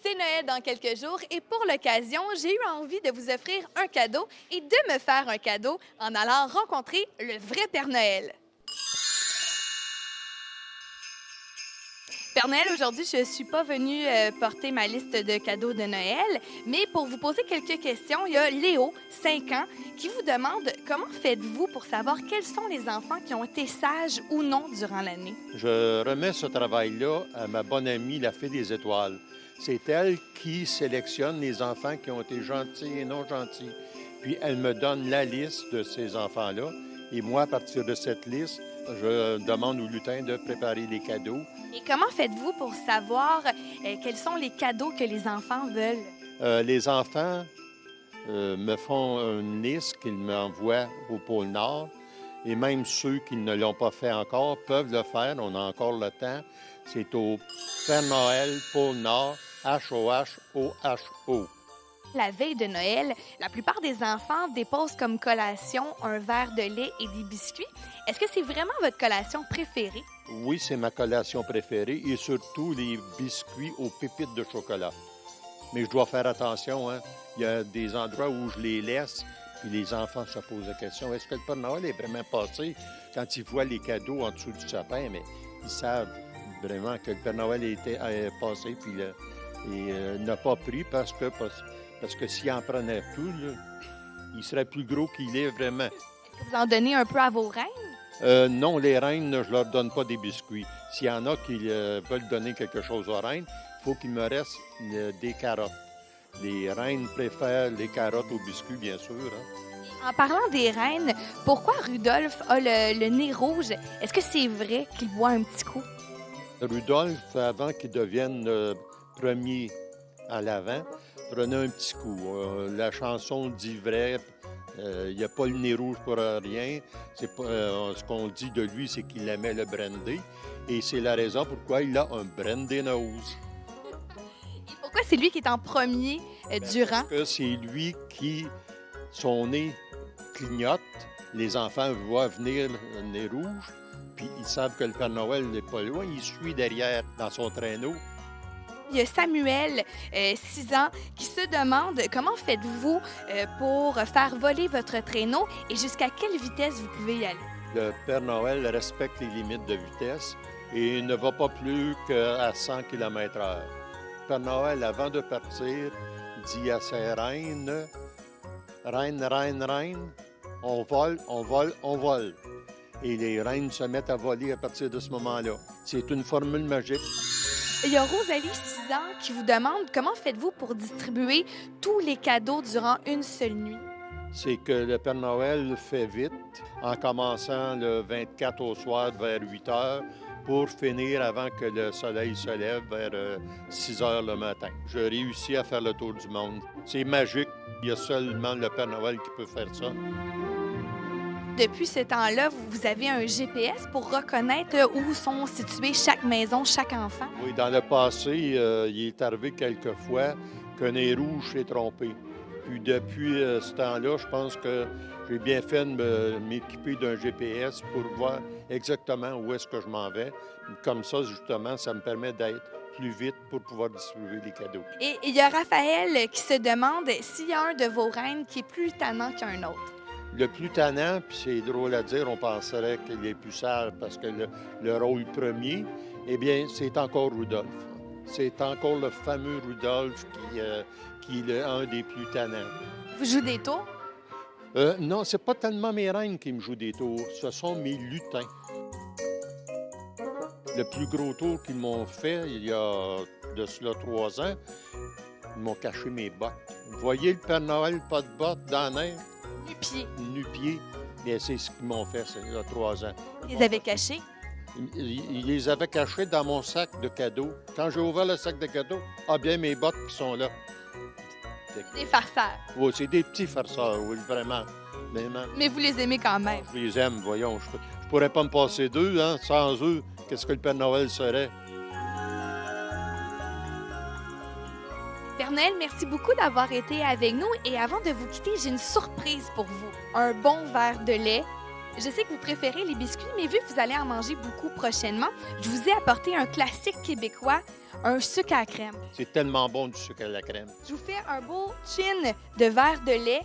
C'est Noël dans quelques jours et pour l'occasion, j'ai eu envie de vous offrir un cadeau et de me faire un cadeau en allant rencontrer le vrai Père Noël. Père Noël, aujourd'hui, je ne suis pas venue porter ma liste de cadeaux de Noël, mais pour vous poser quelques questions, il y a Léo, 5 ans, qui vous demande comment faites-vous pour savoir quels sont les enfants qui ont été sages ou non durant l'année? Je remets ce travail-là à ma bonne amie, la Fée des Étoiles. C'est elle qui sélectionne les enfants qui ont été gentils et non gentils. Puis elle me donne la liste de ces enfants-là. Et moi, à partir de cette liste, je demande au lutin de préparer les cadeaux. Et comment faites-vous pour savoir quels sont les cadeaux que les enfants veulent? Les enfants me font une liste qu'ils m'envoient au pôle Nord. Et même ceux qui ne l'ont pas fait encore peuvent le faire. On a encore le temps. C'est au Père Noël, pôle Nord, H-O-H-O-H-O. La veille de Noël, la plupart des enfants déposent comme collation un verre de lait et des biscuits. Est-ce que c'est vraiment votre collation préférée? Oui, c'est ma collation préférée et surtout les biscuits aux pépites de chocolat. Mais je dois faire attention, hein? Il y a des endroits où je les laisse, puis les enfants se posent la question, est-ce que le Père Noël est vraiment passé? Quand ils voient les cadeaux en dessous du sapin, mais ils savent vraiment que le Père Noël était passé, puis n'a pas pris parce que s'il en prenait plus, là, il serait plus gros qu'il est vraiment. Est-ce que vous en donnez un peu à vos reines? Non, les reines, je leur donne pas des biscuits. S'il y en a qui veulent donner quelque chose aux reines, il faut qu'il me reste des carottes. Les reines préfèrent les carottes aux biscuits, bien sûr. Hein. En parlant des reines, pourquoi Rudolph a le nez rouge? Est-ce que c'est vrai qu'il boit un petit coup? Rudolph, avant qu'il devienne premier à l'avant, prenait un petit coup. La chanson dit vrai. Il n'y a pas le nez rouge pour rien. C'est pas, ce qu'on dit de lui, c'est qu'il aimait le brandy. Et c'est la raison pourquoi il a un brandy nose. Et pourquoi c'est lui qui est en premier du rang? Parce que c'est lui qui, son nez clignote. Les enfants voient venir le nez rouge. Puis ils savent que le Père Noël n'est pas loin. Il suit derrière dans son traîneau. Il y a Samuel, 6 ans, qui se demande comment faites-vous pour faire voler votre traîneau et jusqu'à quelle vitesse vous pouvez y aller? Le Père Noël respecte les limites de vitesse et ne va pas plus qu'à 100 km/h. Le Père Noël, avant de partir, dit à ses reines, « Reine, reine, reine, on vole, on vole, on vole. » Et les reines se mettent à voler à partir de ce moment-là. C'est une formule magique. Il y a Rosalie, 6 ans, qui vous demande comment faites-vous pour distribuer tous les cadeaux durant une seule nuit? C'est que le Père Noël fait vite, en commençant le 24 au soir vers 8 heures, pour finir avant que le soleil se lève vers 6 heures le matin. Je réussis à faire le tour du monde. C'est magique. Il y a seulement le Père Noël qui peut faire ça. Depuis ce temps-là, vous avez un GPS pour reconnaître où sont situées chaque maison, chaque enfant? Oui, dans le passé, il est arrivé quelquefois qu'un nez rouge s'est trompé. Puis depuis ce temps-là, je pense que j'ai bien fait de m'équiper d'un GPS pour voir exactement où est-ce que je m'en vais. Comme ça, justement, ça me permet d'être plus vite pour pouvoir distribuer les cadeaux. Et il y a Raphaël qui se demande s'il y a un de vos reines qui est plus tannant qu'un autre. Le plus tannant, puis c'est drôle à dire, on penserait qu'il est plus sage parce que le rôle premier, eh bien, c'est encore Rudolph. C'est encore le fameux Rudolph qui est un des plus tannants. Vous jouez des tours? Non, c'est pas tellement mes reines qui me jouent des tours, ce sont mes lutins. Le plus gros tour qu'ils m'ont fait, il y a de cela 3 ans, ils m'ont caché mes bottes. Vous voyez le Père Noël, pas de bottes dans la neige? Nu-pieds. Nu-pieds. Bien, c'est ce qu'ils m'ont fait, il y a 3 ans. Ils les avaient cachés? Ils les avaient cachés dans mon sac de cadeaux. Quand j'ai ouvert le sac de cadeaux, ah bien, mes bottes qui sont là. Des farceurs. Oui, c'est des petits farceurs, oui, vraiment. Vraiment. Mais vous les aimez quand même. Je les aime, voyons. Je pourrais pas me passer d'eux, hein. Sans eux, qu'est-ce que le Père Noël serait? Père Noël, merci beaucoup d'avoir été avec nous. Et avant de vous quitter, j'ai une surprise pour vous. Un bon verre de lait Je sais que vous préférez les biscuits, mais vu que vous allez en manger beaucoup prochainement, je vous ai apporté un classique québécois, un sucre à la crème. C'est tellement bon du sucre à la crème. Je vous fais un beau chin de verre de lait.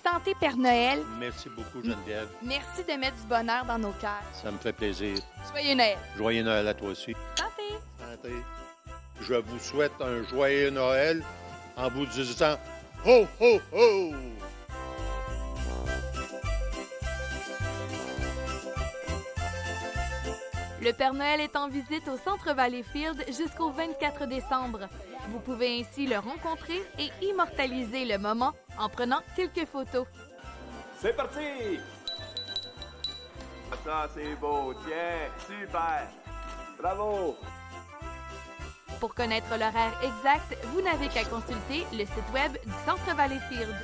Santé Père Noël. Merci beaucoup, Geneviève. Merci de mettre du bonheur dans nos cœurs. Ça me fait plaisir. Joyeux Noël. Joyeux Noël à toi aussi. Santé. Santé. Je vous souhaite un joyeux Noël en vous disant ho, ho, ho! Le Père Noël est en visite au Centre Valleyfield jusqu'au 24 décembre. Vous pouvez ainsi le rencontrer et immortaliser le moment en prenant quelques photos. C'est parti! Ça, c'est beau. Tiens, super. Bravo! Pour connaître l'horaire exact, vous n'avez qu'à consulter le site web du Centre Valleyfield.